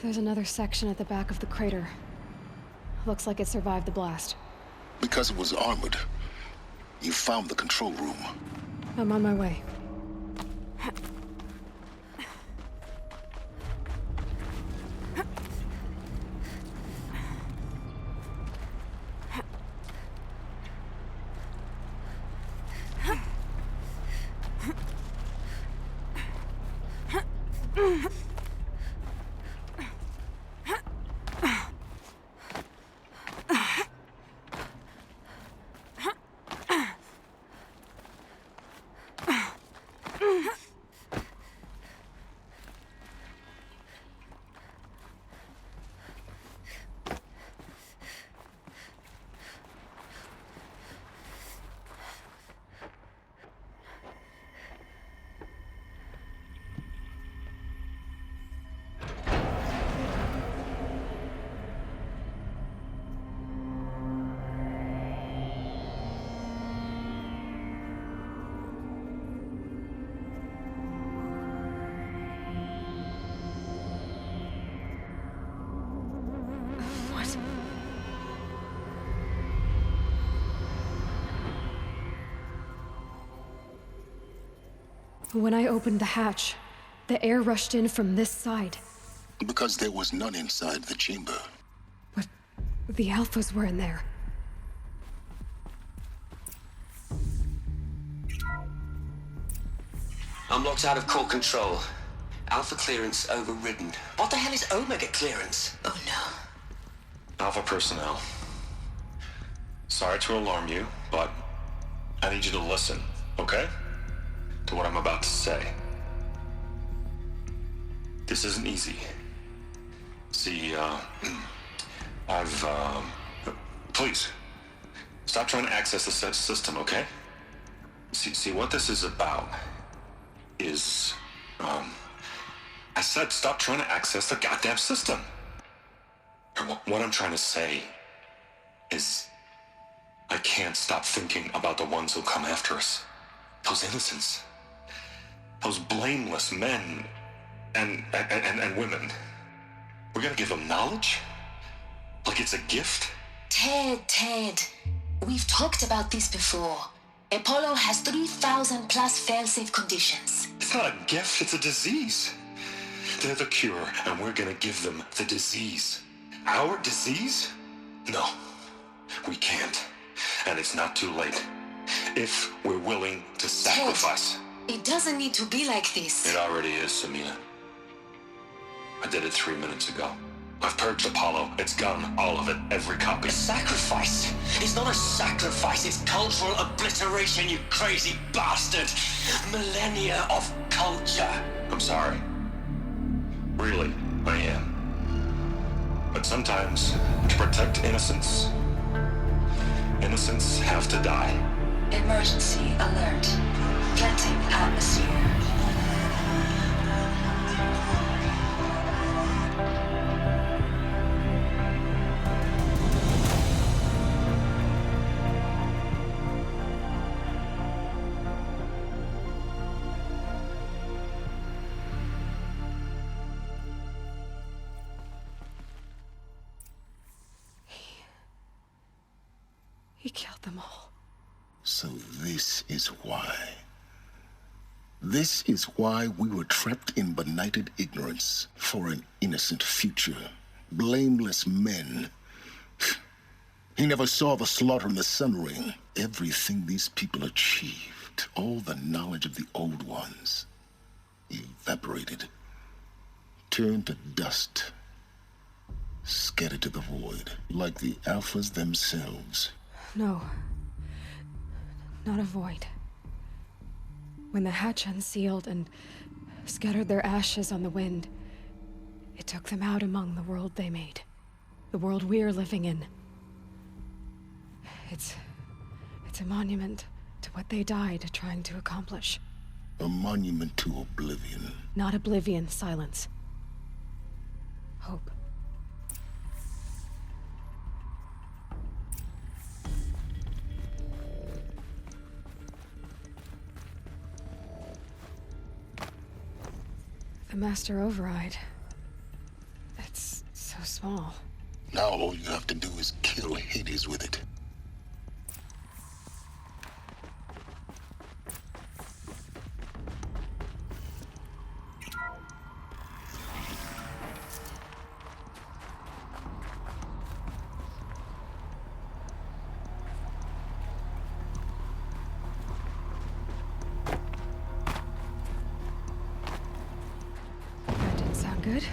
There's another section at the back of the crater. Looks like it survived the blast. Because it was armored, you found the control room. I'm on my way. When I opened the hatch, the air rushed in from this side. Because there was none inside the chamber. But the Alphas were in there. I'm locked out of core control. Alpha clearance overridden. What the hell is Omega clearance? Oh no. Alpha personnel. Sorry to alarm you, but I need you to listen, okay? To what I'm about to say. This isn't easy. See, please, stop trying to access the system, okay? See, what this is about is, I said stop trying to access the goddamn system. And what I'm trying to say is, I can't stop thinking about the ones who come after us. Those innocents. Those blameless men and women. We're gonna give them knowledge? Like it's a gift? Ted. We've talked about this before. Apollo has 3,000 plus fail-safe conditions. It's not a gift, it's a disease. They're the cure, and we're gonna give them the disease. Our disease? No, we can't. And it's not too late. If we're willing to sacrifice. It doesn't need to be like this. It already is, Samina. I did it 3 minutes ago. I've purged Apollo. It's gone. All of it. Every copy. A sacrifice? It's not a sacrifice, it's cultural obliteration, you crazy bastard! Millennia of culture! I'm sorry. Really, I am. But sometimes, to protect innocence, innocents have to die. Emergency alert. Planting atmosphere. He killed them all. So this is why. This is why we were trapped in benighted ignorance for an innocent future. Blameless men. He never saw the slaughter in the Sun Ring. Everything these people achieved, all the knowledge of the old ones, evaporated, turned to dust, scattered to the void, like the Alphas themselves. No. Not a void. When the hatch unsealed and scattered their ashes on the wind, it took them out among the world they made. The world we're living in. It's a monument to what they died trying to accomplish. A monument to oblivion. Not oblivion, silence. Hope. The Master Override. small. Now all you have to do is kill Hades with it. That didn't sound good.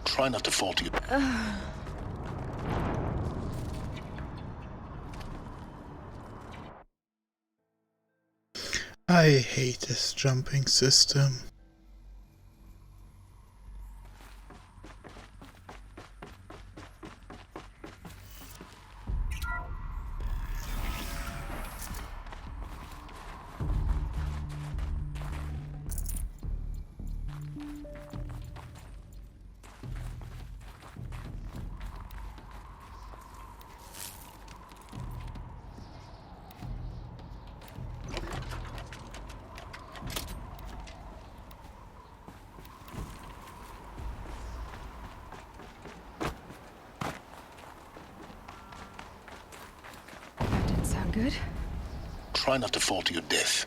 Try not to fall to your... I hate this jumping system. That didn't sound good. Try not to fall to your death.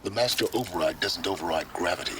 The Master Override doesn't override gravity.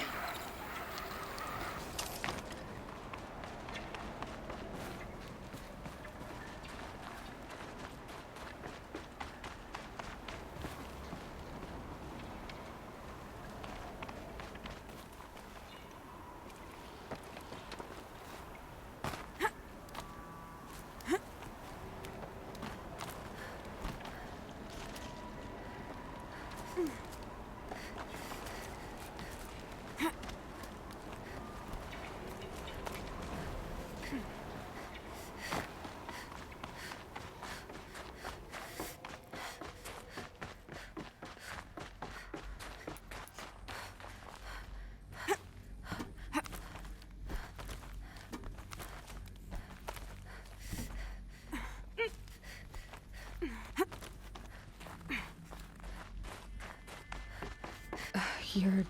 You're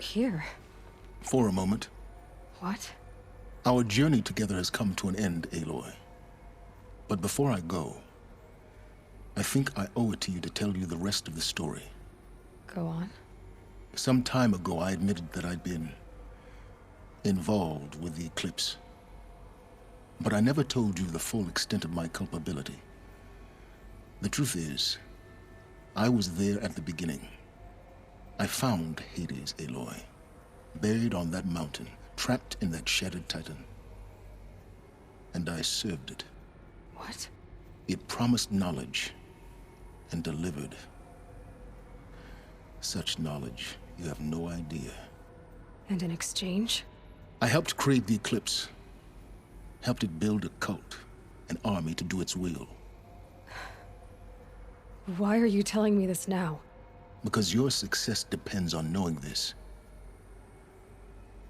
here. For a moment, What? our journey together has come to an end, Aloy. But before I go, I think I owe it to you to tell you the rest of the story. Go on. Some time ago, I admitted that I'd been involved with the Eclipse. But I never told you the full extent of my culpability. The truth is, I was there at the beginning. I found Hades, Aloy, buried on that mountain, trapped in that shattered titan. And I served it. What? It promised knowledge and delivered. Such knowledge, you have no idea. And in exchange? I helped create the Eclipse. Helped it build a cult, an army to do its will. Why are you telling me this now? Because your success depends on knowing this.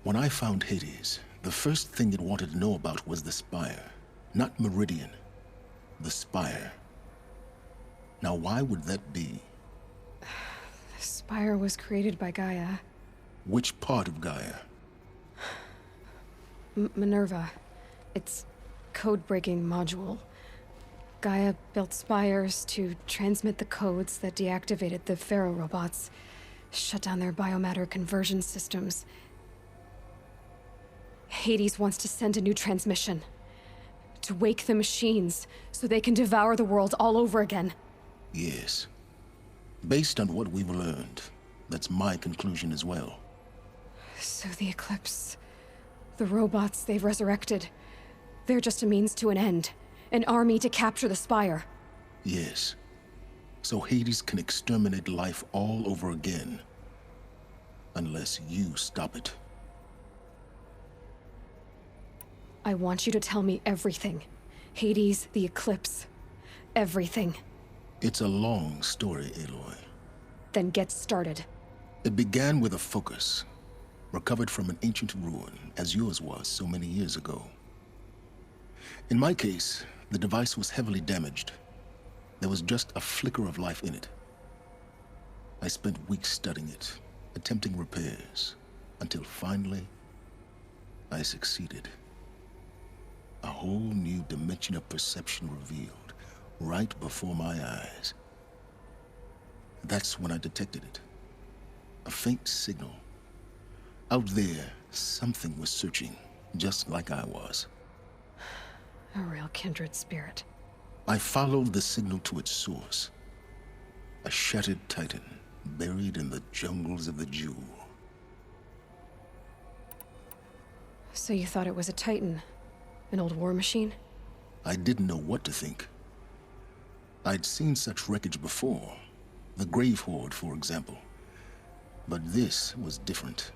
When I found Hades, the first thing it wanted to know about was the Spire. Not Meridian. The Spire. Now, why would that be? The Spire was created by Gaia. Which part of Gaia? Minerva. Its code-breaking module. Gaia built spires to transmit the codes that deactivated the Pharaoh robots, shut down their biomatter conversion systems. Hades wants to send a new transmission. To wake the machines, so they can devour the world all over again. Yes. Based on what we've learned, that's my conclusion as well. So the Eclipse... the robots they've resurrected... they're just a means to an end. An army to capture the Spire. Yes. So Hades can exterminate life all over again. Unless you stop it. I want you to tell me everything. Hades, the Eclipse. Everything. It's a long story, Aloy. Then get started. It began with a focus, recovered from an ancient ruin, as yours was so many years ago. In my case, the device was heavily damaged. There was just a flicker of life in it. I spent weeks studying it, attempting repairs, until finally, I succeeded. A whole new dimension of perception revealed, right before my eyes. That's when I detected it. A faint signal. Out there, something was searching, just like I was. A real kindred spirit. I followed the signal to its source. A shattered titan, buried in the jungles of the Jewel. So you thought it was a Titan? An old war machine? I didn't know what to think. I'd seen such wreckage before. The Grave Horde, for example. But this was different.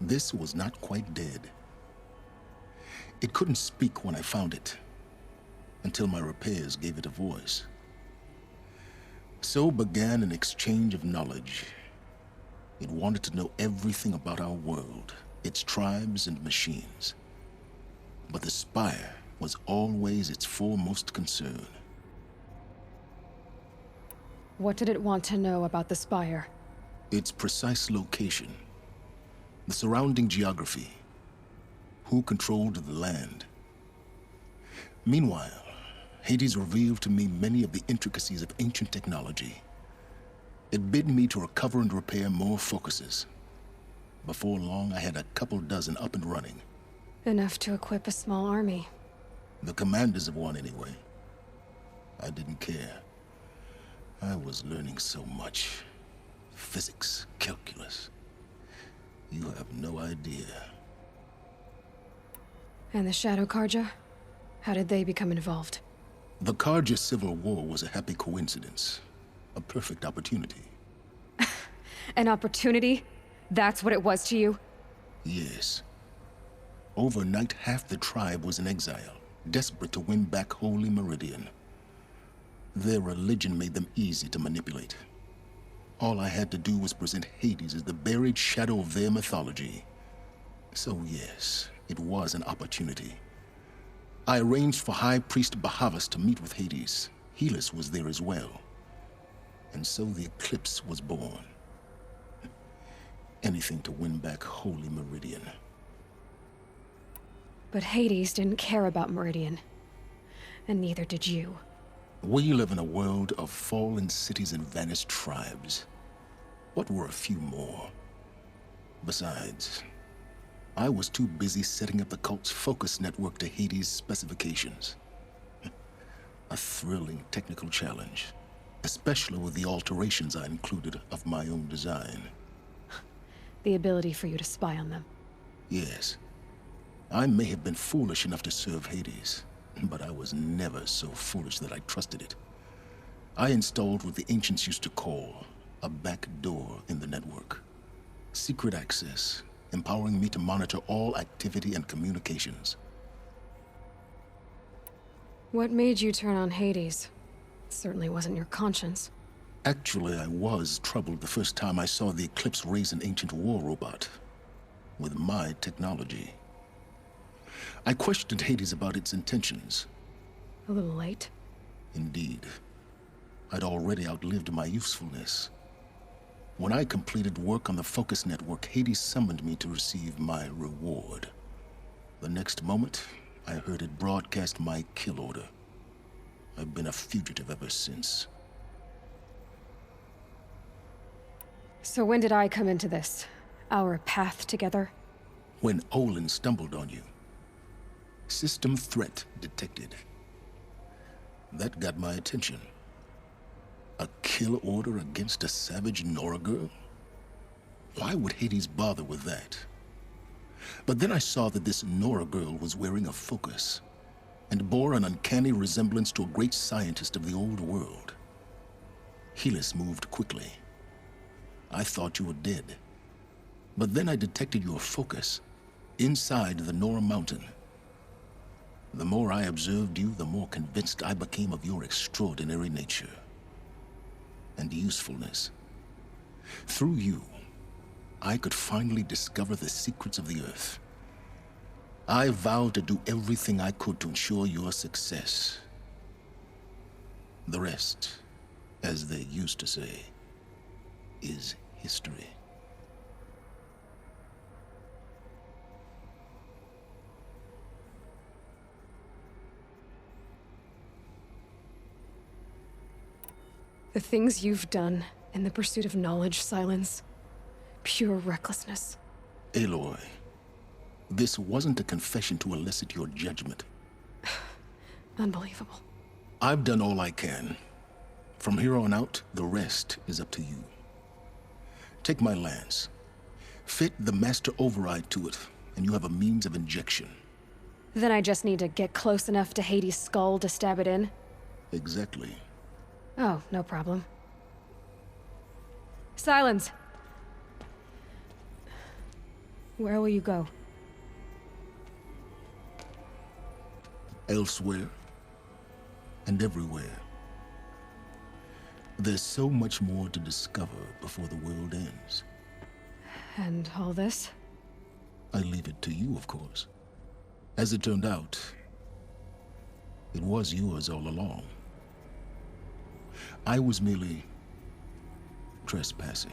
This was not quite dead. It couldn't speak when I found it, until my repairs gave it a voice. So began an exchange of knowledge. It wanted to know everything about our world, its tribes and machines. But the Spire was always its foremost concern. What did it want to know about the Spire? Its precise location, the surrounding geography, who controlled the land. Meanwhile, Hades revealed to me many of the intricacies of ancient technology. It bid me to recover and repair more focuses. Before long, I had a couple dozen up and running. Enough to equip a small army. The commanders of one, anyway. I didn't care. I was learning so much. Physics, calculus. You have no idea. And the Shadow Carja? How did they become involved? The Carja Civil War was a happy coincidence. A perfect opportunity. An opportunity? That's what it was to you? Yes. Overnight, half the tribe was in exile, desperate to win back Holy Meridian. Their religion made them easy to manipulate. All I had to do was present Hades as the buried shadow of their mythology. So yes, it was an opportunity. I arranged for High Priest Bahavas to meet with Hades. Helis was there as well. And so the Eclipse was born. Anything to win back Holy Meridian. But Hades didn't care about Meridian. And neither did you. We live in a world of fallen cities and vanished tribes. What were a few more? Besides, I was too busy setting up the cult's focus network to Hades' specifications. A thrilling technical challenge, especially with the alterations I included of my own design. The ability for you to spy on them. Yes. I may have been foolish enough to serve Hades, but I was never so foolish that I trusted it. I installed what the ancients used to call a back door in the network. Secret access, empowering me to monitor all activity and communications. What made you turn on Hades? It certainly wasn't your conscience. Actually, I was troubled the first time I saw the Eclipse raise an ancient war robot. With my technology. I questioned Hades about its intentions. A little late. Indeed. I'd already outlived my usefulness. When I completed work on the Focus Network, Hades summoned me to receive my reward. The next moment, I heard it broadcast my kill order. I've been a fugitive ever since. So when did I come into this? Our path together? When Olin stumbled on you. System threat detected. That got my attention. A kill order against a savage Nora girl? Why would Hades bother with that? But then I saw that this Nora girl was wearing a focus, and bore an uncanny resemblance to a great scientist of the old world. Helis moved quickly. I thought you were dead. But then I detected your focus, inside the Nora Mountain. The more I observed you, the more convinced I became of your extraordinary nature and usefulness. Through you, I could finally discover the secrets of the Earth. I vowed to do everything I could to ensure your success. The rest, as they used to say, is history. The things you've done in the pursuit of knowledge, Silence. Pure recklessness. Aloy, this wasn't a confession to elicit your judgment. Unbelievable. I've done all I can. From here on out, the rest is up to you. Take my lance. Fit the Master Override to it, and you have a means of injection. Then I just need to get close enough to Hades' skull to stab it in? Exactly. Oh, no problem. Silence! Where will you go? Elsewhere. And everywhere. There's so much more to discover before the world ends. And all this? I leave it to you, of course. As it turned out, it was yours all along. I was merely trespassing.